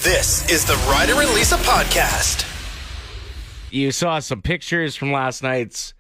This is the Ryder and Lisa podcast. You saw some pictures from last night's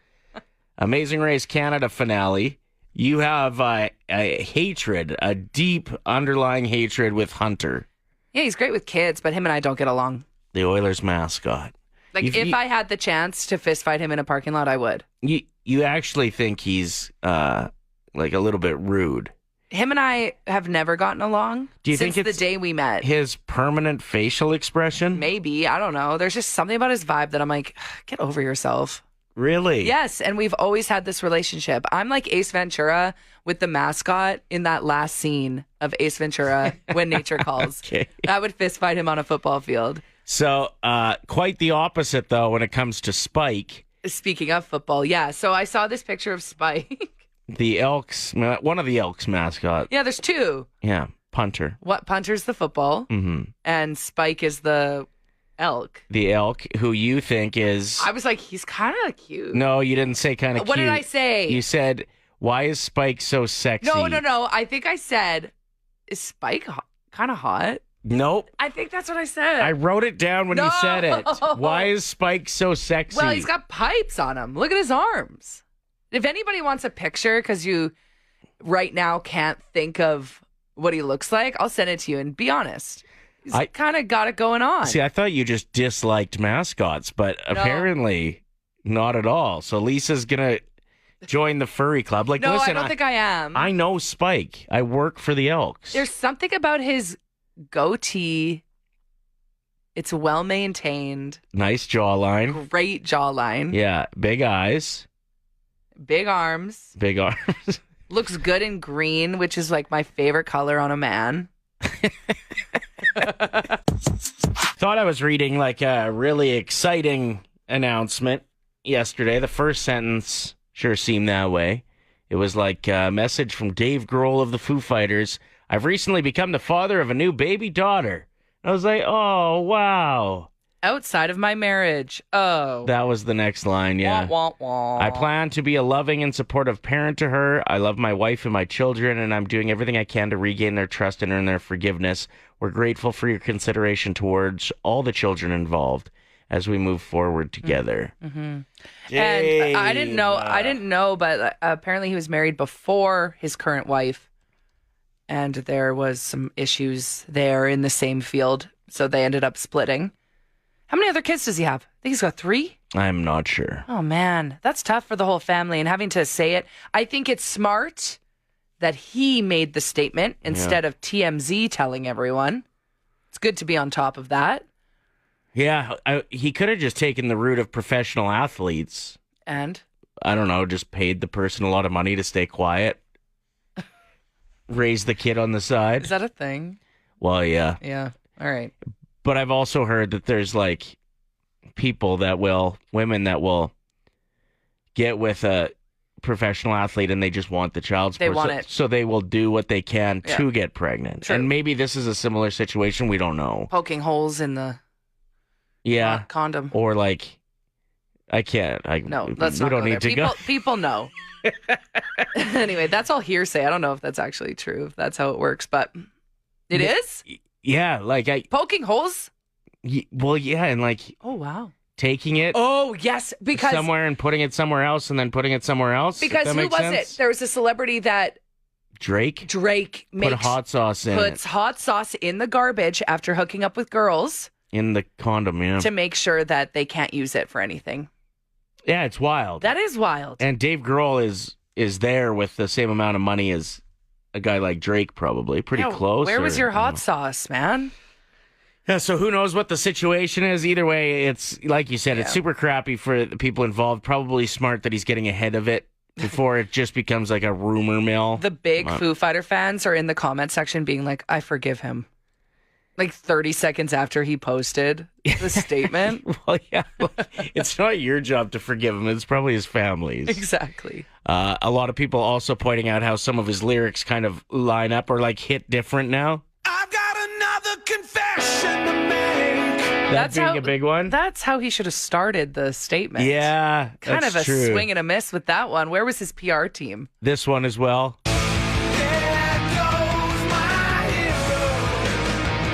Amazing Race Canada finale. You have a hatred, a deep underlying hatred with Hunter, Yeah, he's great with kids, but him and I don't get along. the Oilers mascot. If I had the chance to fist fight him in a parking lot, I would. You actually think he's like a little bit rude. Him and I have never gotten along since the day we met. His permanent facial expression? Maybe. I don't know. There's just something about his vibe that I'm like, get over yourself. Really? Yes, and we've always had this relationship. I'm like Ace Ventura with the mascot in that last scene of Ace Ventura, When Nature Calls. Okay. I would fist fight him on a football field. So, quite the opposite, though, when it comes to Spike. Speaking of football, yeah. So I saw this picture of Spike. The Elks, one of the Elks mascot. Yeah, there's two. Yeah, punter. What, Punter's the football, and Spike is the elk. The elk, who you think is... I was like, he's kind of cute. No, you didn't say kind of cute. What did I say? You said, why is Spike so sexy? No. I think I said, is Spike kind of hot? Nope. I think that's what I said. I wrote it down when you said it. Why is Spike so sexy? Well, he's got pipes on him. Look at his arms. If anybody wants a picture, because you right now can't think of what he looks like, I'll send it to you and be honest. He's kind of got it going on. See, I thought you just disliked mascots, but apparently not at all. So Lisa's going to join the furry club. Like, no, listen, I don't think I am. I know Spike. I work for the Elks. There's something about his goatee. It's well maintained. Nice jawline. Great jawline. Yeah, big eyes. Big arms. Big arms. Looks good in green, which is like my favorite color on a man. Thought I was reading like a really exciting announcement yesterday. The first sentence sure seemed that way. It was like a message from Dave Grohl of the Foo Fighters. I've recently become the father of a new baby daughter. I was like, oh, wow. Outside of my marriage. Oh. That was the next line, yeah. Wah, wah, wah. I plan to be a loving and supportive parent to her. I love my wife and my children, and I'm doing everything I can to regain their trust and earn their forgiveness. We're grateful for your consideration towards all the children involved as we move forward together. Mm-hmm. And I didn't know, but apparently he was married before his current wife, and there was some issues there in the same field, so they ended up splitting. How many other kids does he have? I think he's got 3. I'm not sure. Oh, man. That's tough for the whole family. And having to say it, I think it's smart that he made the statement instead of TMZ telling everyone. It's good to be on top of that. Yeah, he could have just taken the route of professional athletes. And? I don't know, just paid the person a lot of money to stay quiet. Raise the kid on the side. Is that a thing? Well, yeah. Yeah. All right. But I've also heard that there's like women that will get with a professional athlete and they just want the child support. They want it. So they will do what they can to get pregnant. True. And maybe this is a similar situation. We don't know. Poking holes in the condom. Or like, I can't. No, let's not we don't go need there. to go. People know. Anyway, that's all hearsay. I don't know if that's actually true, if that's how it works, but it is? Yeah, like Poking holes? Well, yeah, and like... Oh, wow. Taking it... Oh, yes, because... somewhere and putting it somewhere else and then putting it somewhere else. Because who was it? There was a celebrity that... Drake makes... Put hot sauce in Puts hot sauce in the garbage after hooking up with girls. In the condom, yeah. To make sure that they can't use it for anything. Yeah, it's wild. That is wild. And Dave Grohl is there with the same amount of money as a guy like Drake, probably. Pretty close. Where was your hot sauce, man? Yeah, so who knows what the situation is. Either way, it's, like you said, it's super crappy for the people involved. Probably smart that he's getting ahead of it before it just becomes like a rumor mill. The big Foo Fighter fans are in the comment section being like, I forgive him. Like 30 seconds after he posted the statement. Well, yeah. It's not your job to forgive him. It's probably his family's. Exactly. A lot of people also pointing out how some of his lyrics kind of line up or like hit different now. I've got another confession to make. That being a big one. That's how he should have started the statement. Yeah, kind of a true. swing and a miss with that one. Where was his PR team? This one as well. There goes my hero.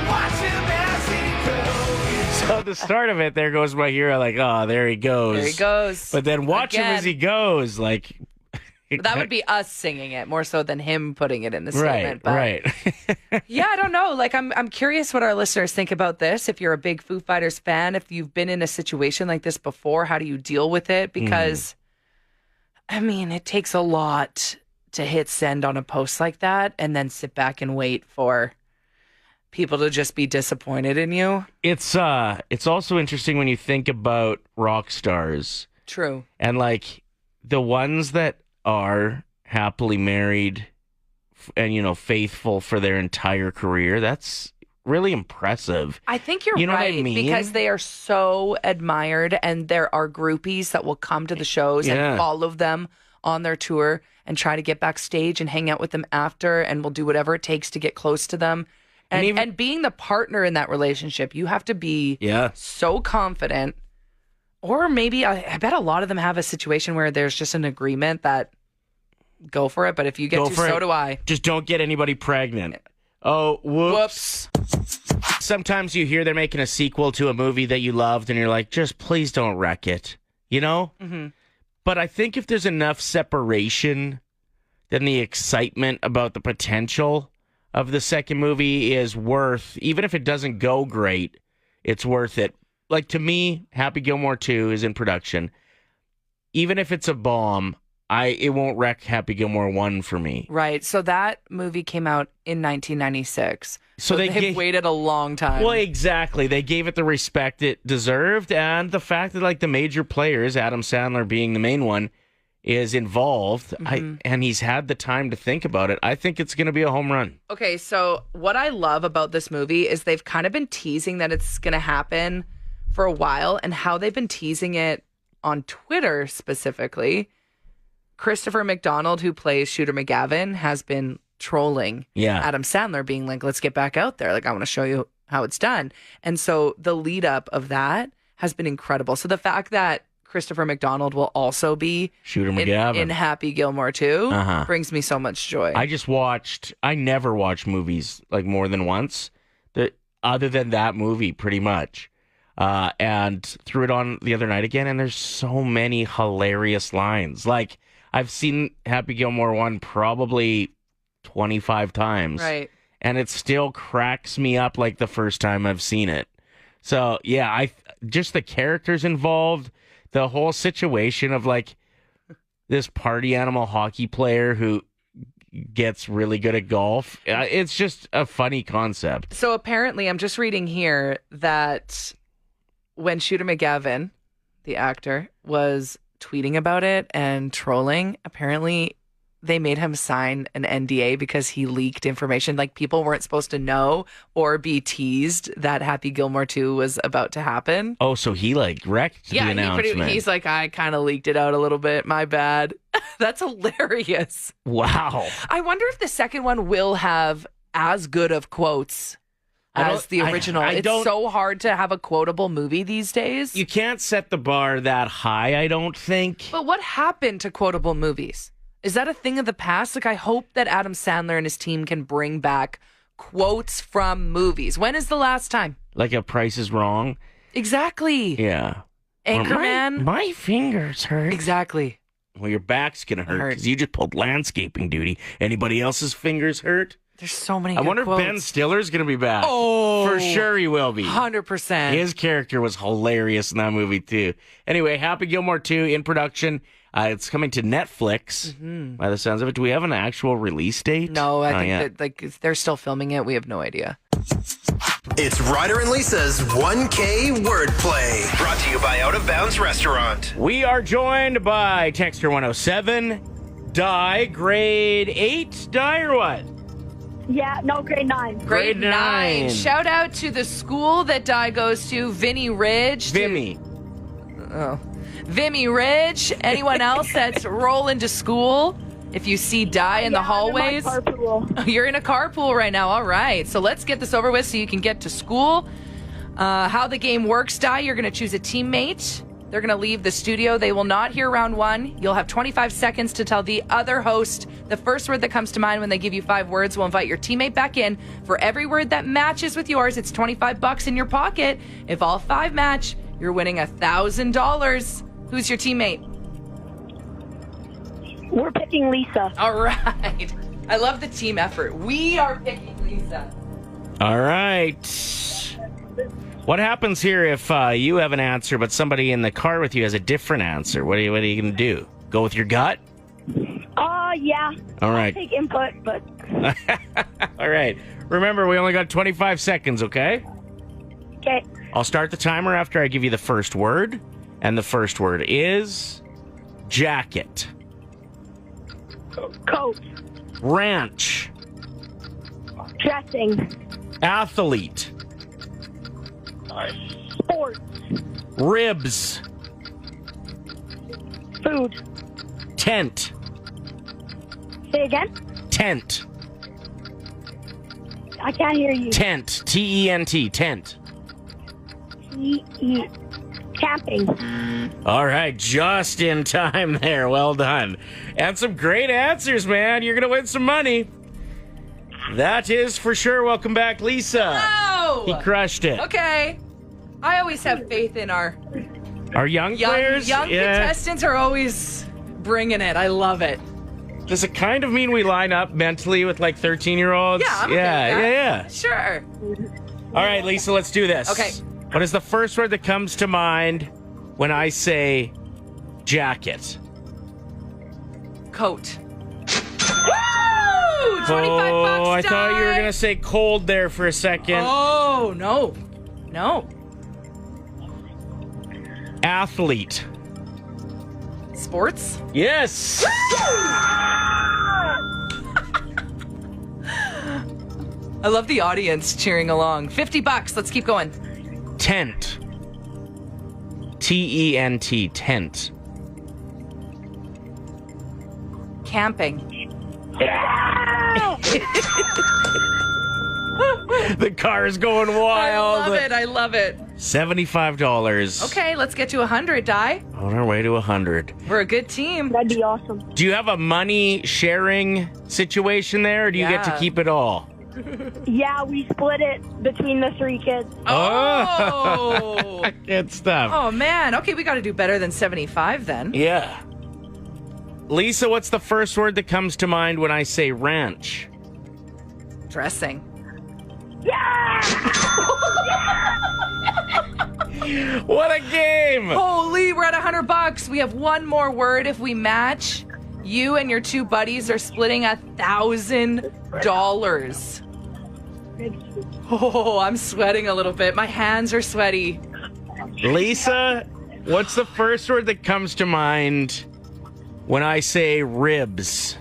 Watch him as he So at the start of it, there goes my hero. Like, oh, there he goes. There he goes. But then watch him as he goes. Like, that would be us singing it more so than him putting it in the statement. Right. Yeah, I don't know. Like, I'm curious what our listeners think about this. If you're a big Foo Fighters fan, if you've been in a situation like this before, how do you deal with it? Because, I mean, it takes a lot to hit send on a post like that and then sit back and wait for people to just be disappointed in you. It's also interesting when you think about rock stars. True. And like the ones that are happily married and faithful for their entire career, that's really impressive. I think you're You know right what I mean? because they are so admired and there are groupies that will come to the shows and follow them on their tour and try to get backstage and hang out with them after and will do whatever it takes to get close to them. And being the partner in that relationship, you have to be so confident. Or maybe, I bet a lot of them have a situation where there's just an agreement that go for it. But if you get to, so do I. Just don't get anybody pregnant. Oh, whoops. Sometimes you hear they're making a sequel to a movie that you loved and you're like, just please don't wreck it. You know? Mm-hmm. But I think if there's enough separation, then the excitement about the potential of the second movie is worth, even if it doesn't go great, it's worth it. Like, to me, Happy Gilmore 2 is in production. Even if it's a bomb, it won't wreck Happy Gilmore 1 for me. Right. So that movie came out in 1996. So they've waited a long time. Well, exactly. They gave it the respect it deserved. And the fact that, like, the major players, Adam Sandler being the main one, is involved, and he's had the time to think about it, I think it's going to be a home run. Okay, so what I love about this movie is they've kind of been teasing that it's going to happen for a while, and how they've been teasing it on Twitter specifically. Christopher McDonald, who plays Shooter McGavin, has been trolling Adam Sandler, being like, let's get back out there. Like, I want to show you how it's done. And so the lead up of that has been incredible. So the fact that Christopher McDonald will also be Shooter McGavin in Happy Gilmore 2 brings me so much joy. I never watch movies like more than once, other than that movie, pretty much. And threw it on the other night again, and there's so many hilarious lines. Like, I've seen Happy Gilmore 1 probably 25 times. Right. And it still cracks me up like the first time I've seen it. So, yeah, just the characters involved, the whole situation of, like, this party animal hockey player who gets really good at golf. It's just a funny concept. So apparently, I'm just reading here that when Shooter McGavin, the actor, was tweeting about it and trolling, apparently they made him sign an NDA because he leaked information. Like, people weren't supposed to know or be teased that Happy Gilmore 2 was about to happen. Oh, so he, like, wrecked the announcement. He's like, I kind of leaked it out a little bit. My bad. That's hilarious. Wow. I wonder if the second one will have as good of quotes as the original. It's so hard to have a quotable movie these days. You can't set the bar that high, I don't think. But what happened to quotable movies? Is that a thing of the past? Like, I hope that Adam Sandler and his team can bring back quotes from movies. When is the last time? Like A Price is Wrong? Exactly. Yeah. Anchorman? My fingers hurt. Exactly. Well, your back's going to hurt because you just pulled landscaping duty. Anybody else's fingers hurt? There's so many I wonder quotes. if Ben Stiller's going to be back. Oh. For sure he will be. 100%. His character was hilarious in that movie, too. Anyway, Happy Gilmore 2 in production. It's coming to Netflix, by the sounds of it. Do we have an actual release date? No, I think that, like, if they're still filming it, we have no idea. It's Ryder and Lisa's 1K Wordplay. Brought to you by Out of Bounds Restaurant. We are joined by Texter 107, Di, grade 8, Di, or what? Yeah, no, grade 9. Grade 9. Shout out to the school that Di goes to, Vinny Ridge. Vimy. Vimy Ridge. Anyone else that's rolling to school? If you see Di in the hallways, I'm in my carpool. you're in a carpool right now. All right. So let's get this over with so you can get to school. How the game works, Di, you're going to choose a teammate. They're going to leave the studio. They will not hear round one. You'll have 25 seconds to tell the other host the first word that comes to mind. When they give you 5 words, we'll invite your teammate back in. For every word that matches with yours, it's $25 in your pocket. If all 5 match, you're winning $1,000. Who's your teammate? We're picking Lisa. All right. I love the team effort. We are picking Lisa. All right. What happens here if you have an answer, but somebody in the car with you has a different answer? What are you going to do? Go with your gut? Yeah. All right. I'll take input, but... All right. Remember, we only got 25 seconds, okay? Okay. I'll start the timer after I give you the first word. And the first word is jacket. Coat. Ranch. Dressing. Athlete. Sports. Ribs. Food. Tent. Say again? Tent. I can't hear you. Tent. T-E-N-T. Tent. Camping. All right, just in time there. Well done. And some great answers, man. You're going to win some money. That is for sure. Welcome back, Lisa. Oh! He crushed it. Okay. I always have faith in our Young players? young contestants are always bringing it. I love it. Does it kind of mean we line up mentally with like 13-year-olds? Yeah, I'm okay with that. Yeah. Sure. All right, Lisa, let's do this. Okay. What is the first word that comes to mind when I say jacket? Coat. Woo! 25 bucks. I thought you were Die. going to say cold there for a second. Oh, no. No. Athlete. Sports? Yes. I love the audience cheering along. $50. Let's keep going. Tent. T-E-N-T. Tent. Camping. The car is going wild. I love it. $75. Okay, let's get to 100, Di. On our way to 100. We're a good team. That'd be awesome. Do you have a money sharing situation there, or do you get to Yeah. keep it all? Yeah, we split it between the 3 kids. Oh. Good stuff. Oh, man. Okay, we got to do better than 75 then. Yeah. Lisa, what's the first word that comes to mind when I say ranch? Dressing. What a game! Holy, we're at $100. We have one more word. If we match, you and your 2 buddies are splitting $1,000. Oh, I'm sweating a little bit. My hands are sweaty. Lisa, what's the first word that comes to mind when I say ribs?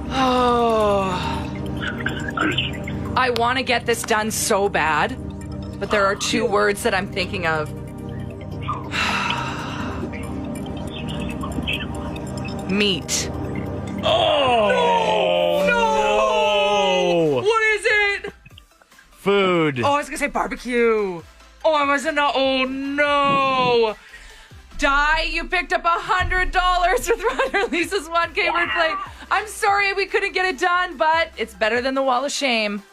Oh. I want to get this done so bad, but there are 2 words that I'm thinking of. Meat. Oh, no! What is it? Food. Oh, I was going to say barbecue. Oh, I wasn't. Oh, no. Di, you picked up $100 with Ryder Lisa's 1K wordplay. I'm sorry we couldn't get it done, but it's better than the wall of shame.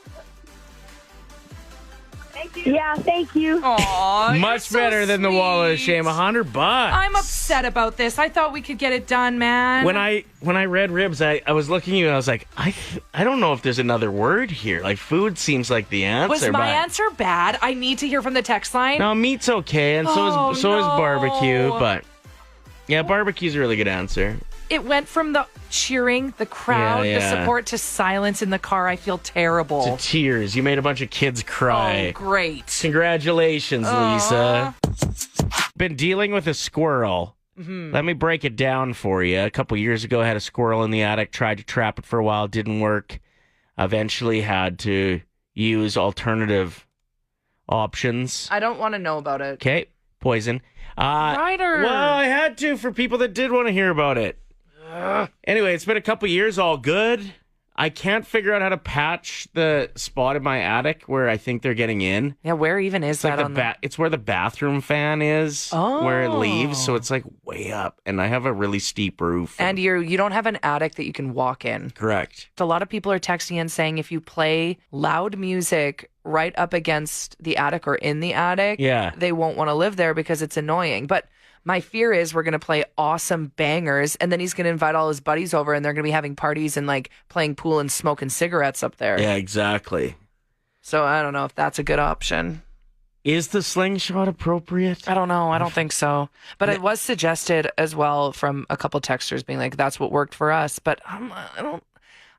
Yeah, thank you. Aw, Much better than the wall of shame. $100. I'm upset about this. I thought we could get it done, man. When I read ribs, I was looking at you and I was like, I don't know if there's another word here. Like food seems like the answer. Was my but answer bad? I need to hear from the text line. No, meat's okay, and so is no. barbecue. But yeah, barbecue's a really good answer. It went from the cheering, the crowd, Yeah. the support to silence in the car. I feel terrible. To tears. You made a bunch of kids cry. Oh, great. Congratulations, Lisa. Been dealing with a squirrel. Let me break it down for you. A couple years ago, I had a squirrel in the attic, tried to trap it for a while, didn't work. Eventually had to use alternative options. I don't want to know about it. Okay, poison. Ryder. Well, I had to for people that did want to hear about it. Anyway, it's been a couple years, all good. I can't figure out how to patch the spot in my attic where I think they're getting in. Yeah, where even is that on the... It's where the bathroom fan is, where it leaves. So it's like way up, and I have a really steep roof. And you don't have an attic that you can walk in. Correct. A lot of people are texting in saying if you play loud music right up against the attic or in the attic, they won't want to live there because it's annoying. But my fear is we're going to play awesome bangers, and then he's going to invite all his buddies over, and they're going to be having parties and like playing pool and smoking cigarettes up there. Yeah, exactly. So I don't know if that's a good option. Is the slingshot appropriate? I don't know. I don't think so. But it was suggested as well from a couple texters being like, "That's what worked for us." But I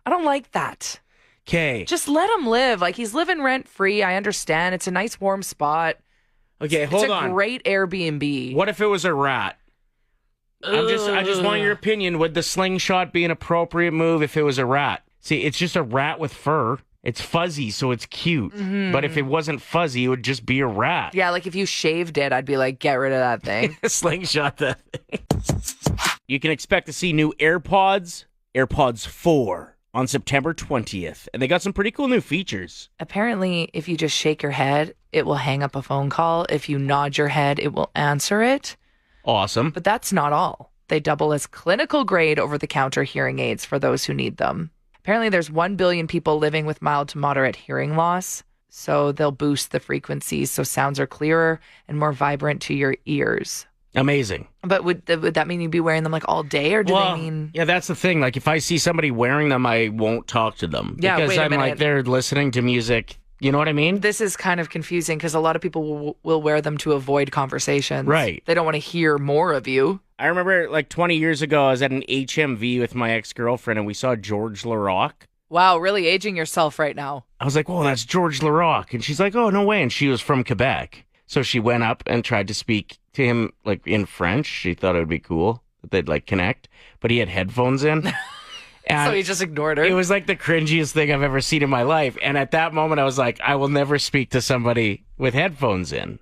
don't like that. Okay, just let him live. Like, he's living rent free. I understand. It's a nice warm spot. Okay, hold on. It's a great Airbnb. What if it was a rat? I just want your opinion. Would the slingshot be an appropriate move if it was a rat? See, it's just a rat with fur. It's fuzzy, so it's cute. Mm-hmm. But if it wasn't fuzzy, it would just be a rat. Yeah, like if you shaved it, I'd be like, get rid of that thing. Slingshot that thing. You can expect to see new AirPods 4. On September 20th. And they got some pretty cool new features. Apparently, if you just shake your head, it will hang up a phone call. If you nod your head, it will answer it. Awesome. But that's not all. They double as clinical grade over-the-counter hearing aids for those who need them. Apparently, there's 1 billion people living with mild to moderate hearing loss. So they'll boost the frequencies so sounds are clearer and more vibrant to your ears. Amazing. But would that mean you'd be wearing them like all day, or do they mean... Yeah, that's the thing. Like, if I see somebody wearing them, I won't talk to them. Yeah, because wait a I'm minute. like, they're listening to music. You know what I mean? This is kind of confusing because a lot of people will wear them to avoid conversations. Right. They don't want to hear more of you. I remember like 20 years ago, I was at an HMV with my ex-girlfriend and we saw George LaRock. Wow, really aging yourself right now. I was like, "Whoa, that's George LaRock." And she's like, "Oh, no way." And she was from Quebec. So she went up and tried to speak to him like in French. She thought it would be cool that they'd like connect, but he had headphones in. So he just ignored her. It was like the cringiest thing I've ever seen in my life. And at that moment, I was like, I will never speak to somebody with headphones in.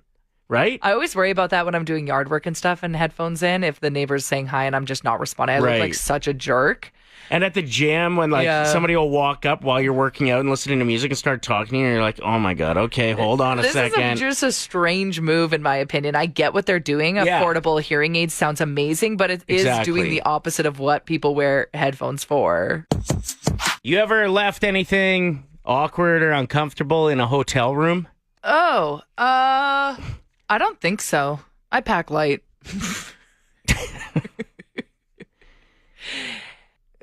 Right? I always worry about that when I'm doing yard work and stuff and headphones in. If the neighbor's saying hi and I'm just not responding, I look like such a jerk. And at the gym, when somebody will walk up while you're working out and listening to music and start talking to you, and you're like, "Oh my god, okay, hold on a second." This is just a strange move, in my opinion. I get what they're doing. Affordable hearing aids sounds amazing, but it is doing the opposite of what people wear headphones for. You ever left anything awkward or uncomfortable in a hotel room? Oh, I don't think so. I pack light.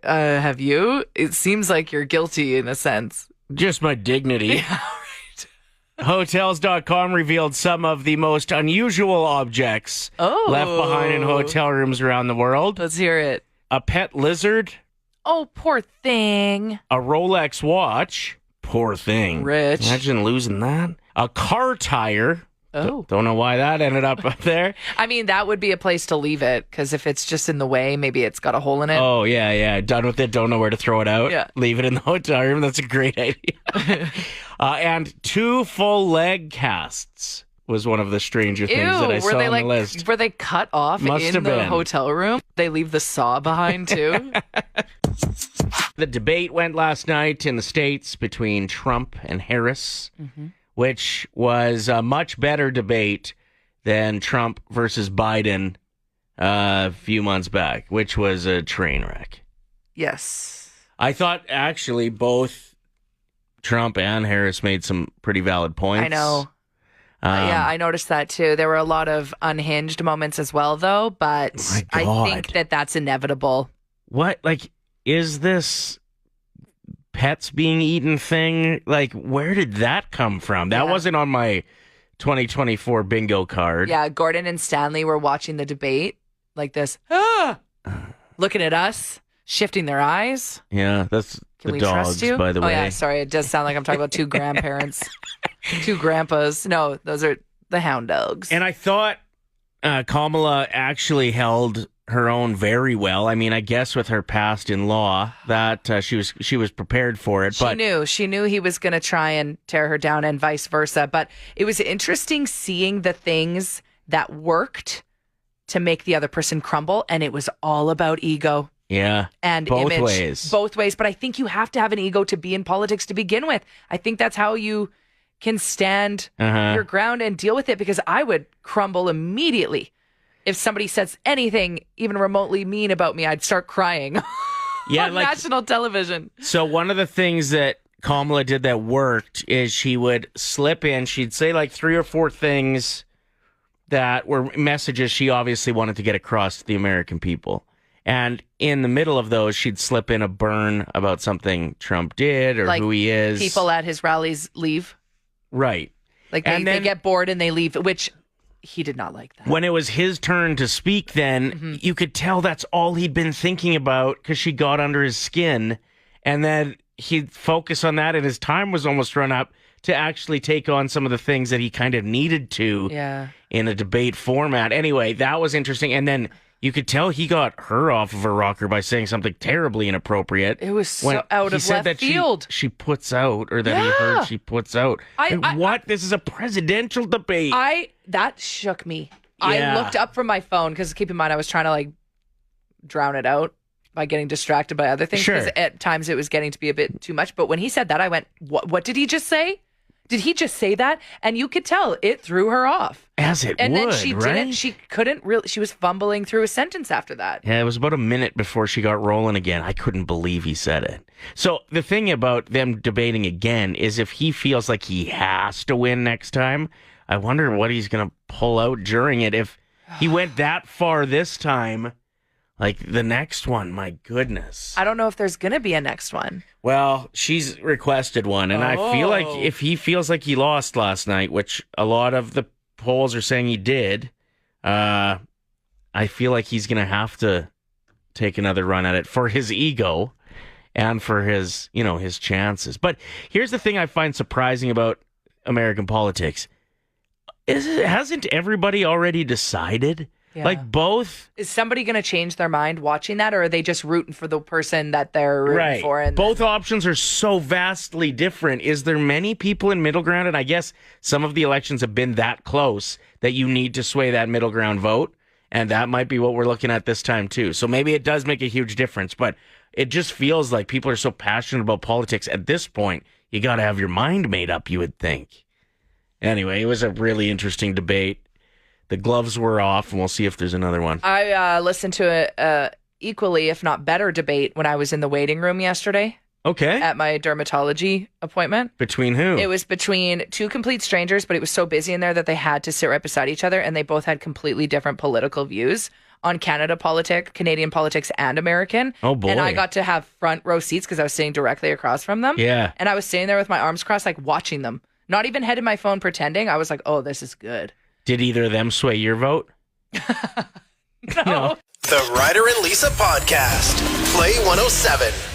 Have you? It seems like you're guilty in a sense. Just my dignity. Yeah, right. Hotels.com revealed some of the most unusual objects left behind in hotel rooms around the world. Let's hear it. A pet lizard. Oh, poor thing. A Rolex watch. Poor thing. Rich. Imagine losing that. A car tire. Oh. Don't know why that ended up there. I mean, that would be a place to leave it, because if it's just in the way, maybe it's got a hole in it. Oh, yeah. Done with it, don't know where to throw it out. Yeah. Leave it in the hotel room. That's a great idea. And 2 full leg casts was one of the stranger things that I saw on the list. Were they cut off in the hotel room? They leave the saw behind, too? The debate went last night in the States between Trump and Harris. Mm-hmm. Which was a much better debate than Trump versus Biden a few months back, which was a train wreck. Yes. I thought actually both Trump and Harris made some pretty valid points. I know. Yeah, I noticed that too. There were a lot of unhinged moments as well, though, but I think that that's inevitable. What, like, is this pets being eaten thing? Like, where did that come from? That wasn't on my 2024 bingo card. Yeah, Gordon and Stanley were watching the debate like this, looking at us, shifting their eyes. Yeah, that's Can the we dogs, trust you? by the way. Oh, yeah, sorry. It does sound like I'm talking about 2 grandparents, 2 grandpas. No, those are the hound dogs. And I thought Kamala actually held her own very well. I mean, I guess with her past in law that she was prepared for it. She knew he was going to try and tear her down and vice versa. But it was interesting seeing the things that worked to make the other person crumble. And it was all about ego. Yeah. and both image. ways. Both ways. But I think you have to have an ego to be in politics to begin with. I think that's how you can stand your ground and deal with it, because I would crumble immediately. If somebody says anything even remotely mean about me, I'd start crying on national television. So one of the things that Kamala did that worked is she would slip in. She'd say like 3 or 4 things that were messages she obviously wanted to get across to the American people. And in the middle of those, she'd slip in a burn about something Trump did or Like who he is. People at his rallies leave. Right. Like And they then- get bored and they leave, which he did not like that. When it was his turn to speak, then you could tell that's all he'd been thinking about because she got under his skin. And then he'd focus on that, and his time was almost run up to actually take on some of the things that he kind of needed to in a debate format. Anyway, that was interesting. And then you could tell he got her off of her rocker by saying something terribly inappropriate. It was so out of left field. She puts out, or that he heard she puts out. What? This is a presidential debate. That shook me. Yeah. I looked up from my phone because, keep in mind, I was trying to like drown it out by getting distracted by other things. Sure. Because at times it was getting to be a bit too much. But when he said that, I went, "What did he just say? Did he just say that?" And you could tell it threw her off. As it And would, then she right? didn't. She couldn't really. She was fumbling through a sentence after that. Yeah, it was about a minute before she got rolling again. I couldn't believe he said it. So the thing about them debating again is if he feels like he has to win next time, I wonder what he's going to pull out during it. If he went that far this time, like the next one, my goodness. I don't know if there's going to be a next one. Well, she's requested one, and I feel like if he feels like he lost last night, which a lot of the polls are saying he did, I feel like he's going to have to take another run at it for his ego and for his, his chances. But here's the thing I find surprising about American politics. Hasn't everybody already decided? Yeah. Like both. Is somebody going to change their mind watching that, or are they just rooting for the person that they're rooting for? And both options are so vastly different. Is there many people in middle ground? And I guess some of the elections have been that close that you need to sway that middle ground vote. And that might be what we're looking at this time too. So maybe it does make a huge difference, but it just feels like people are so passionate about politics at this point. You got to have your mind made up, you would think. Anyway, it was a really interesting debate. The gloves were off, and we'll see if there's another one. I listened to a equally, if not better, debate when I was in the waiting room yesterday. Okay. At my dermatology appointment. Between who? It was between 2 complete strangers, but it was so busy in there that they had to sit right beside each other, and they both had completely different political views on Canadian politics, and American. Oh, boy. And I got to have front row seats because I was sitting directly across from them. Yeah. And I was sitting there with my arms crossed, like watching them. Not even heading my phone pretending. I was like, oh, this is good. Did either of them sway your vote? No. The Ryder and Lisa Podcast. Play 107.